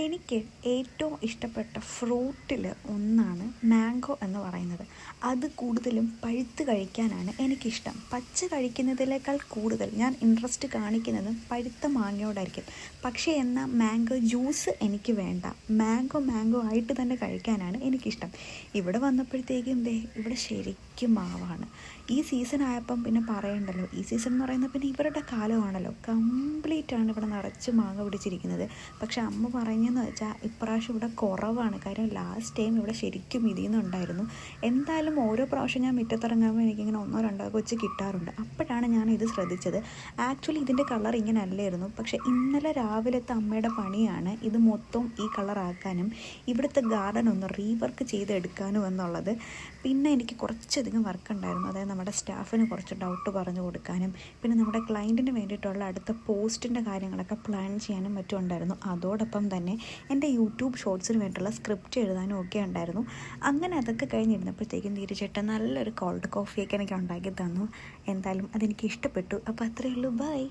എനിക്ക് ഏറ്റവും ഇഷ്ടപ്പെട്ട ഫ്രൂട്ടിൽ ഒന്നാണ് മാംഗോ എന്ന് പറയുന്നത്. അത് കൂടുതലും പഴുത്ത് കഴിക്കാനാണ് എനിക്കിഷ്ടം. പച്ച കഴിക്കുന്നതിനേക്കാൾ കൂടുതൽ ഞാൻ ഇൻട്രസ്റ്റ് കാണിക്കുന്നത് പഴുത്ത മാങ്ങയോടായിരിക്കും. പക്ഷേ എന്നാൽ മാംഗോ ജ്യൂസ് എനിക്ക് വേണ്ട. മാംഗോ ആയിട്ട് തന്നെ കഴിക്കാനാണ് എനിക്കിഷ്ടം. ഇവിടെ വന്നപ്പോഴത്തേക്കും ഇവിടെ ശരിക്കും മാവാണ്. ഈ സീസൺ ആയപ്പം പിന്നെ പറയണ്ടല്ലോ. ഈ സീസൺ എന്ന് പറയുന്നത് പിന്നെ ഇവരുടെ കാലമാണല്ലോ. കംപ്ലീറ്റാണ് ഇവിടെ നിറച്ച് മാങ്ങ പിടിച്ചിരിക്കുന്നത്. പക്ഷെ അമ്മ പറഞ്ഞെന്ന് വെച്ചാൽ ഇപ്രാവശ്യം ഇവിടെ കുറവാണ്. കാര്യം ലാസ്റ്റ് ടൈം ഇവിടെ ശരിക്കും ഇതിന്നുണ്ടായിരുന്നു. എന്തായാലും ഓരോ പ്രാവശ്യം ഞാൻ മുറ്റത്തിറങ്ങുമ്പോൾ എനിക്കിങ്ങനെ ഒന്നോ രണ്ടോ വെച്ച് കിട്ടാറുണ്ട്. അപ്പോഴാണ് ഞാൻ ഇത് ശ്രദ്ധിച്ചത്. ആക്ച്വലി ഇതിൻ്റെ കളർ ഇങ്ങനെ അല്ലായിരുന്നു. പക്ഷേ ഇന്നലെ രാവിലത്തെ അമ്മയുടെ പണിയാണ് ഇത് മൊത്തം ഈ കളറാക്കാനും ഇവിടുത്തെ ഗാർഡൻ ഒന്ന് റീവർക്ക് ചെയ്തെടുക്കാനും എന്നുള്ളത്. പിന്നെ എനിക്ക് കുറച്ചധികം വർക്ക് ഉണ്ടായിരുന്നു. അതായത് നമ്മുടെ സ്റ്റാഫിന് കുറച്ച് ഡൗട്ട് പറഞ്ഞു കൊടുക്കാനും പിന്നെ നമ്മുടെ ക്ലയൻറ്റിന് വേണ്ടിയിട്ടുള്ള അടുത്ത പോസ്റ്റിൻ്റെ കാര്യങ്ങളൊക്കെ പ്ലാൻ ചെയ്യാനും മറ്റും ഉണ്ടായിരുന്നു. അതോടൊപ്പം തന്നെ എൻ്റെ യൂട്യൂബ് ഷോർട്സിന് വേണ്ടിയിട്ടുള്ള സ്ക്രിപ്റ്റ് എഴുതാനും ഒക്കെ ഉണ്ടായിരുന്നു. അങ്ങനെ അതൊക്കെ കഴിഞ്ഞിരുന്നപ്പോഴത്തേക്കും നീരജേട്ടൻ നല്ലൊരു കോൾഡ് കോഫിയൊക്കെ എനിക്ക് ഉണ്ടാക്കി തന്നു. എന്തായാലും അതെനിക്ക് ഇഷ്ടപ്പെട്ടു. അപ്പോൾ അത്രയേ ഉള്ളൂ. ബൈ.